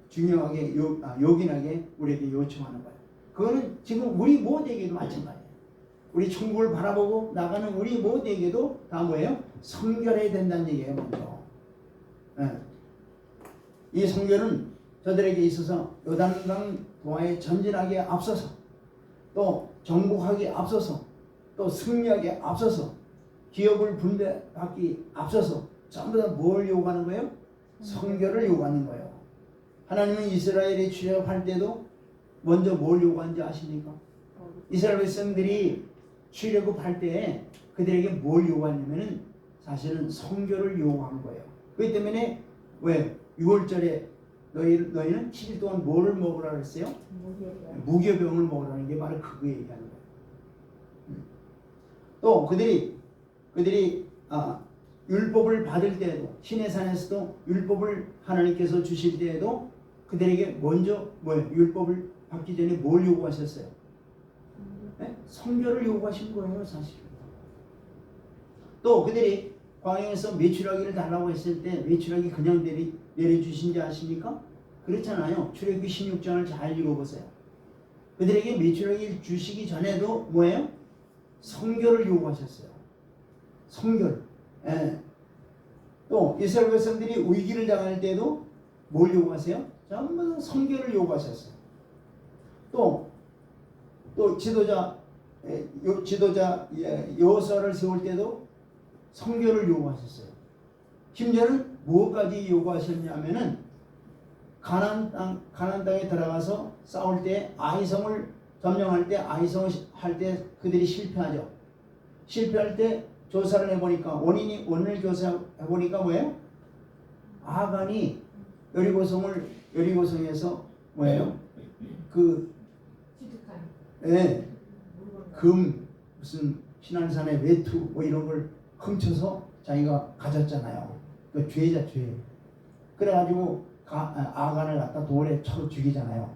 중요하게 요긴하게 우리에게 요청하는 거예요. 그거는 지금 우리 모두에게도 마찬가지예요. 우리 천국을 바라보고 나가는 우리 모두에게도 다 뭐예요? 성결해야 된다는 얘기예요. 먼저. 이 성결은 저들에게 있어서 요단강 동화에 전진하기에 앞서서 또 정복하기에 앞서서 또 승리하기에 앞서서 기업을 분배받기 앞서서 전부 다 뭘 요구하는 거예요? 성결을 요구하는 거예요. 하나님은 이스라엘이 출애굽할 때도 먼저 뭘 요구하는지 아십니까? 이스라엘 백성들이 출애굽할 때 그들에게 뭘 요구하냐면은 사실은 성결을 요구한 거예요. 그렇기 때문에 왜 6월절에 너희는 7일 동안 뭐를 먹으라 그랬어요? 무교병을 먹으라는 게 바로 그거 얘기하는 거예요. 또 그들이 율법을 받을 때에도 시내산에서도 율법을 하나님께서 주실 때에도 그들에게 먼저 율법을 받기 전에 뭘 요구하셨어요? 네? 성결을 요구하신 거예요, 사실. 또 그들이 광야에서 메추라기를 달라고 했을 때 메추라기 그냥 내려주신지 아십니까? 그렇잖아요. 출애굽기 16장을 잘 읽어보세요. 그들에게 메추라기를 주시기 전에도 뭐예요? 성결을 요구하셨어요. 성결. 예. 또 이스라엘 백성들이 위기를 당할 때도 뭘 요구하세요? 전부 성결을 요구하셨어요. 또 지도자 여호수아를 세울 때도 성결을 요구하셨어요. 심지어는 무엇까지 요구하셨냐면은 가나안 땅에 들어가서 싸울 때 아이성을 점령할 때 아이성을 할 때 그들이 실패하죠. 실패할 때 조사를 해보니까 원인을 조사해보니까 뭐예요? 아간이 여리고성에서 뭐예요? 무슨 신안산의 외투 뭐 이런 걸 훔쳐서 자기가 가졌잖아요. 그 죄자 죄. 그래가지고 아간을 갖다 돌에 쳐 죽이잖아요.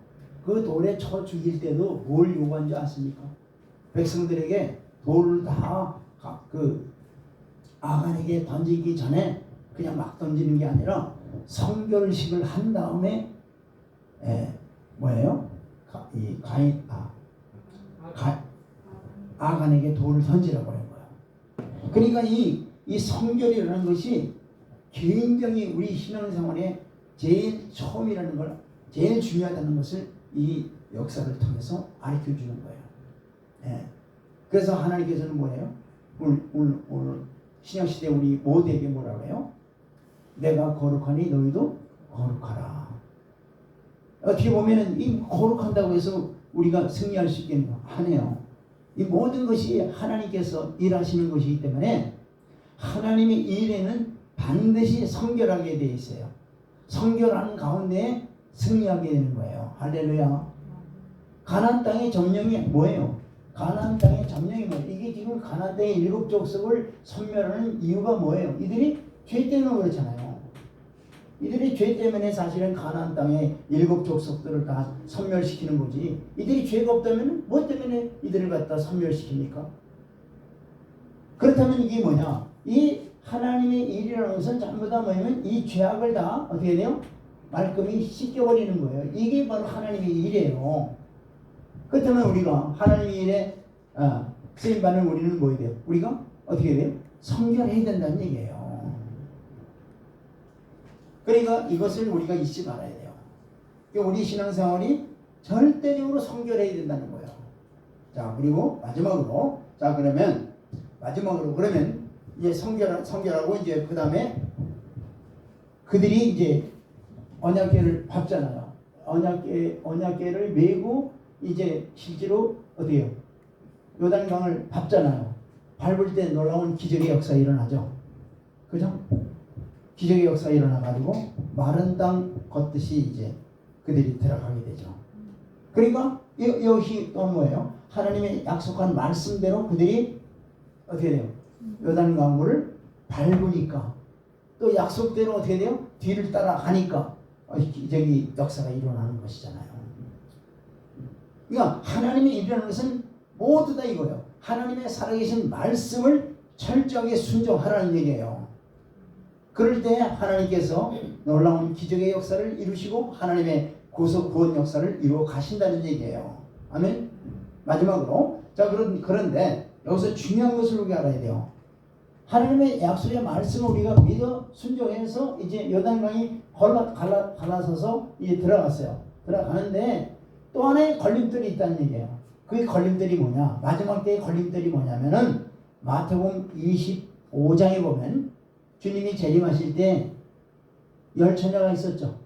그 돌에 쳐 죽일 때도 뭘 요구한지 아십니까? 백성들에게 돌을 다 아간에게 던지기 전에 그냥 막 던지는 게 아니라 성결식을 한 다음에 뭐예요? 아간에게 돌을 던지라고 하는 거예요. 그러니까 이 성결이라는 것이 굉장히 우리 신앙생활에 제일 처음이라는 걸, 제일 중요하다는 것을 이 역사를 통해서 가르쳐 주는 거예요. 그래서 하나님께서는 뭐예요? 오늘 신약시대 우리 모두에게 뭐라고 해요? 내가 거룩하니 너희도 거룩하라. 어떻게 보면은 이 거룩한다고 해서 우리가 승리할 수 있겠냐? 아니에요. 이 모든 것이 하나님께서 일하시는 것이기 때문에 하나님의 일에는 반드시 성결하게 되어 있어요. 성결한 가운데 승리하게 되는 거예요. 할렐루야. 가나안 땅의 점령이 뭐예요? 가나안 땅의 점령이 뭐예요? 이게 지금 가나안 땅의 7 족속을 섬멸하는 이유가 뭐예요? 이들이 죄 때문에 그렇잖아요. 이들이 죄 때문에 사실은 가나안 땅의 7 족속들을 다 섬멸시키는 거지. 이들이 죄가 없다면 뭐 때문에 이들을 갖다 섬멸시킵니까? 그렇다면 이게 뭐냐? 이 하나님의 일이라는 것은 전부 다 뭐냐면 이 죄악을 다 어떻게 돼요? 말끔히 씻겨버리는 거예요. 이게 바로 하나님의 일이에요. 그렇다면 우리가 하나님의 일에 쓰임받는 우리는 뭐해야 돼요? 우리가 어떻게 돼요? 성결해야 된다는 얘기예요. 그러니까 이것을 우리가 잊지 말아야 돼요. 우리 신앙생활이 절대적으로 성결해야 된다는 거예요. 자, 그리고 마지막으로 그러면 이제 성결하고 이제 그 다음에 그들이 이제 언약궤를 밟잖아요. 언약궤를 메고 이제 실제로 어디에요? 요단강을 밟잖아요. 밟을 때 놀라운 기적의 역사 일어나죠. 그죠? 기적의 역사 일어나가지고 마른 땅 걷듯이 이제 그들이 들어가게 되죠. 그러니까 여기 또 뭐예요? 하나님의 약속한 말씀대로 그들이 어떻게 돼요? 요단강물을 밟으니까 또 약속대로 어떻게 돼요? 뒤를 따라가니까 기적의 역사가 일어나는 것이잖아요. 그러니까 하나님의 일이라는 것은 모두 다 이거예요. 하나님의 살아계신 말씀을 철저하게 순종하라는 얘기예요. 그럴 때 하나님께서 놀라운 기적의 역사를 이루시고 하나님의 구원 역사를 이루어 가신다는 얘기예요. 아멘. 마지막으로 그런데 여기서 중요한 것을 우리가 알아야 돼요. 하나님의 약속의 말씀을 우리가 믿어 순종해서 이제 요단강이 갈라서서 이제 들어갔어요. 들어가는데 또 하나의 걸림돌이 있다는 얘기예요. 그 걸림돌이 뭐냐? 마지막 때의 걸림돌이 뭐냐면은 마태복음 25장에 보면 주님이 재림하실 때 10처녀가 있었죠.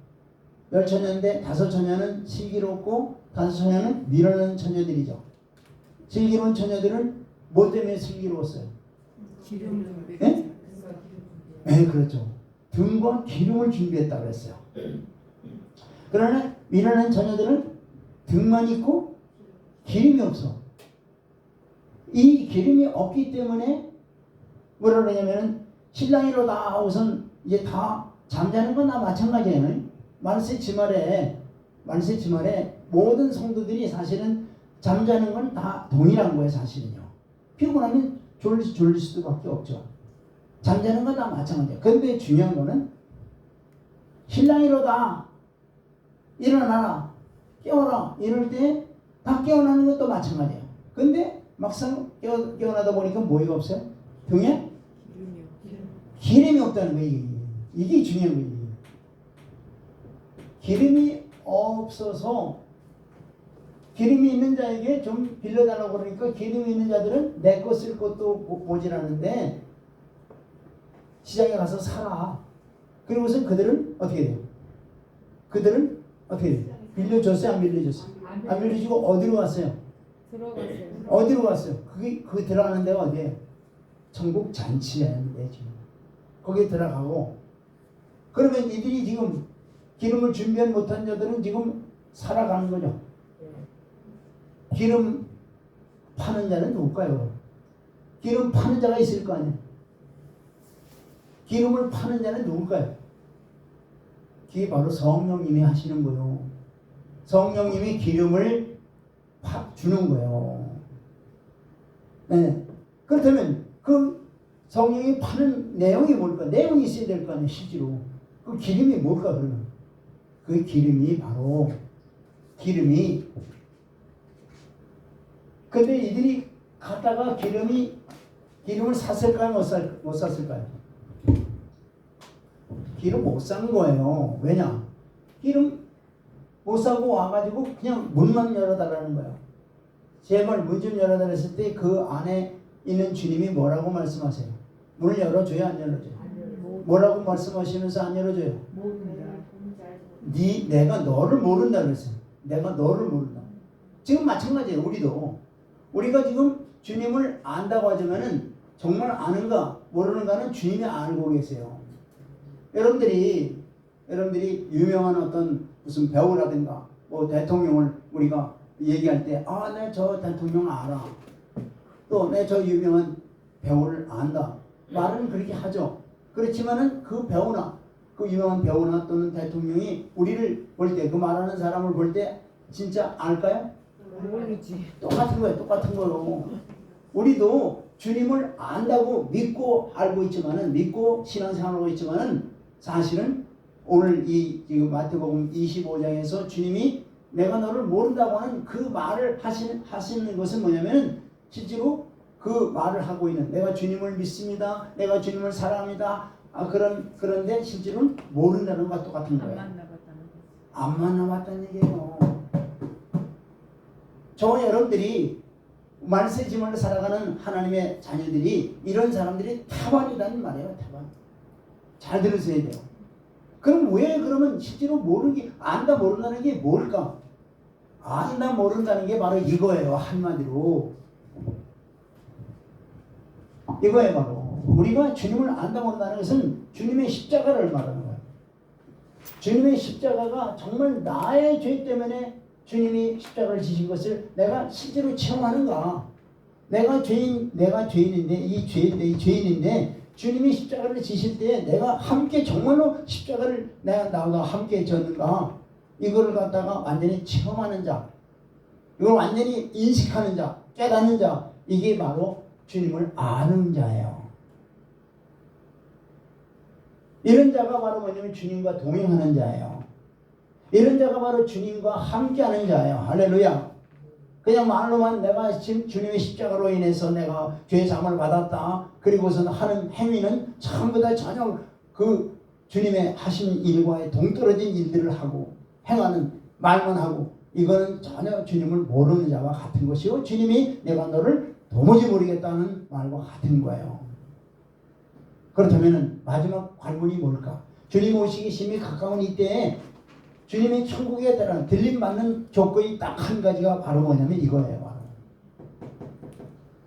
10처녀인데 5처녀는 슬기롭고 5처녀는 미련한 처녀들이죠. 슬기로운 처녀들은 뭐 때문에 슬기로웠어요? 기름. 네? 네, 그렇죠. 등과 기름을 준비했다고 했어요. 그러나 미련한 처녀들은 등만 있고 기름이 없어. 이 기름이 없기 때문에 뭐라 그러냐면은 신랑이로다 우선 이제 다 잠자는 건 다 마찬가지예요. 만세 주말에 모든 성도들이 사실은 잠자는 건 다 동일한 거예요. 사실은요. 피곤하면 졸릴 수밖에 없죠. 잠자는 건 다 마찬가지예요. 그런데 중요한 거는 신랑이로다 일어나라 깨어라 이럴 때 다 깨어나는 것도 마찬가지예요. 근데 막상 깨어나다 보니까 뭐가 없어요? 등에 기름이 없다는 거예요. 이게 중요한 거예요. 기름이 없어서 기름이 있는 자에게 좀 빌려달라고 그러니까 기름이 있는 자들은 내 거 쓸 것도 보질 않는데 시장에 가서 사라. 그리고서 그들은 어떻게 돼요? 빌려줬어요? 안 빌려줬어요? 안 빌려주고 어디로 갔어요? 들어갔어요. 어디로 갔어요? 그 들어가는 데가 어디예요? 천국 잔치라는데 지금 거기에 들어가고 그러면 이들이 지금 기름을 준비하지 못한 자들은 지금 살아가는 거죠. 기름 파는 자는 누굴까요? 기름 파는 자가 있을 거 아니에요. 기름을 파는 자는 누굴까요? 그게 바로 성령님이 하시는 거예요. 성령님이 기름을 주는 거예요. 네. 그렇다면 그 성령이 파는 내용이 뭘까? 내용이 있어야 될 거 아니에요. 실제로 그 기름이 뭘까? 그러면 그 기름이 바로 근데 이들이 갔다가 기름을 샀을까요? 못 샀을까요? 기름 못 산 거예요. 왜냐? 기름 못 사고 와가지고 그냥 문만 열어달라는 거예요. 제발 문 좀 열어달라 했을 때 그 안에 있는 주님이 뭐라고 말씀하세요? 문을 열어줘요? 안 열어줘요? 뭐라고 말씀하시면서 안 열어줘요? 내가 너를 모른다 그랬어요. 내가 너를 모른다. 지금 마찬가지예요. 우리가 지금 주님을 안다고 하지만은 정말 아는가 모르는가는 주님이 알고 계세요. 여러분들이 유명한 어떤 무슨 배우라든가 뭐 대통령을 우리가 얘기할 때 내 저 대통령 알아. 또 내 저 유명한 배우를 안다. 말은 그렇게 하죠. 그렇지만은 그 배우나 그 유명한 배우나 또는 대통령이 우리를 볼 때 그 말하는 사람을 볼 때 진짜 알까요? 모르지. 똑같은 거예요. 우리도 주님을 안다고 믿고 알고 있지만은 믿고 신앙생활하고 있지만은 사실은 오늘 지금 마태복음 25장에서 주님이 내가 너를 모른다고 하는 그 말을 하시는 것은 뭐냐면은 실제로 그 말을 하고 있는 내가 주님을 믿습니다. 내가 주님을 사랑합니다. 그런데 실제로는 모른다는 것과 똑같은 거예요. 안 만나봤다는 얘기예요. 저 여러분들이 말세지물로 살아가는 하나님의 자녀들이 이런 사람들이 태반이라는 말이에요. 태반. 잘 들으셔야 돼요. 그럼 왜 그러면 실제로 안다 모른다는 게 뭘까? 안다 모른다는 게 바로 이거예요. 한마디로. 이거예요. 바로. 우리가 주님을 안다 모른다는 것은 주님의 십자가를 말하는 거예요. 주님의 십자가가 정말 나의 죄 때문에 주님이 십자가를 지신 것을 내가 실제로 체험하는가? 내가 죄인인데 이 죄인인데 주님이 십자가를 지실 때 내가 함께 정말로 십자가를 나와 함께 졌는가? 이거를 갖다가 완전히 체험하는 자, 이걸 완전히 인식하는 자, 깨닫는 자, 이게 바로 주님을 아는 자예요. 이런 자가 바로 뭐냐면 주님과 동행하는 자예요. 이런 자가 바로 주님과 함께하는 자예요. 할렐루야. 그냥 말로만 내가 주님의 십자가로 인해서 내가 죄의 사함을 받았다. 그리고서는 하는 행위는 전부 다 전혀 그 주님의 하신 일과에 동떨어진 일들을 하고 행하는 말만 하고 이거는 전혀 주님을 모르는 자와 같은 것이요. 주님이 내가 너를 도무지 모르겠다는 말과 같은 거예요. 그렇다면 마지막 관문이 뭘까? 주님 오시기 심히 가까운 이때에 주님의 천국에 대한 들림받는 조건이 딱 한 가지가 바로 뭐냐면 이거예요. 바로.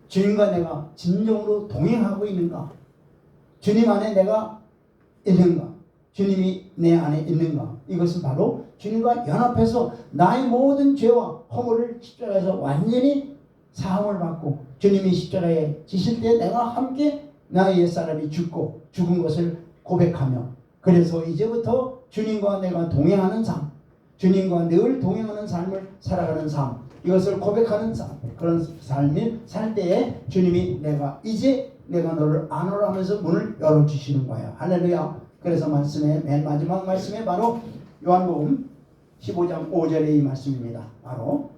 주님과 내가 진정으로 동행하고 있는가? 주님 안에 내가 있는가? 주님이 내 안에 있는가? 이것은 바로 주님과 연합해서 나의 모든 죄와 허물을 십자가에서 완전히 사함을 받고 주님이 십자가에 지실 때 내가 함께 나의 옛사람이 죽은 것을 고백하며 그래서 이제부터 주님과 내가 동행하는 삶, 주님과 늘 동행하는 삶을 살아가는 삶, 이것을 고백하는 삶, 그런 삶을 살 때에 주님이 내가 너를 아노라 하면서 문을 열어주시는 거예요. 할렐루야. 그래서 맨 마지막 말씀에 바로 요한복음 15장 5절의 이 말씀입니다. 바로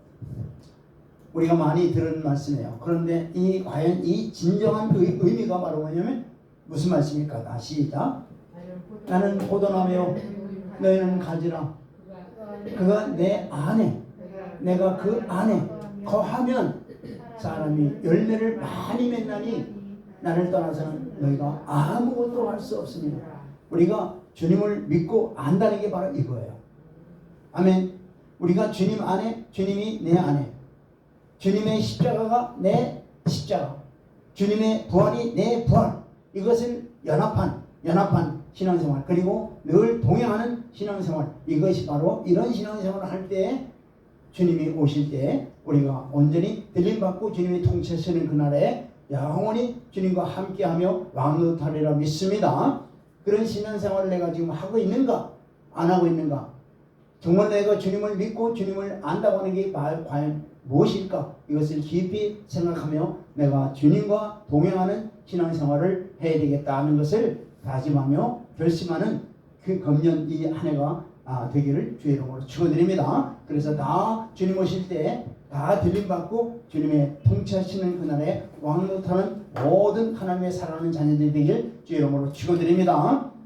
우리가 많이 들은 말씀이에요. 그런데 과연 이 진정한 의미가 바로 뭐냐면 무슨 말씀입니까? 다시 시작. 나는 포도나무요 너희는 가지라. 그가 내 안에 내가 그 안에 거하면 사람이 열매를 많이 맺나니 나를 떠나서는 너희가 아무것도 할 수 없습니다. 우리가 주님을 믿고 안다는 게 바로 이거예요. 아멘. 우리가 주님 안에, 주님이 내 안에, 주님의 십자가가 내 십자가, 주님의 부활이 내 부활, 이것을 연합한 신앙생활, 그리고 늘 동행하는 신앙생활, 이것이 바로 이런 신앙생활을 할 때 주님이 오실 때 우리가 온전히 들림받고 주님이 통치하시는 그날에 영원히 주님과 함께하며 왕노하리라 믿습니다. 그런 신앙생활을 내가 지금 하고 있는가? 안 하고 있는가? 정말 내가 주님을 믿고 주님을 안다고 하는 게 과연 무엇일까? 이것을 깊이 생각하며 내가 주님과 동행하는 신앙생활을 해야 되겠다는 것을 다짐하며 결심하는 그 금년 이 한 해가 되기를 주의 이름으로 축원드립니다. 그래서 다 주님 오실 때 다 들림받고 주님의 통치하시는 그날에 왕노릇하는 모든 하나님의 사랑하는 자녀들이 되길 주의 이름으로 축원드립니다.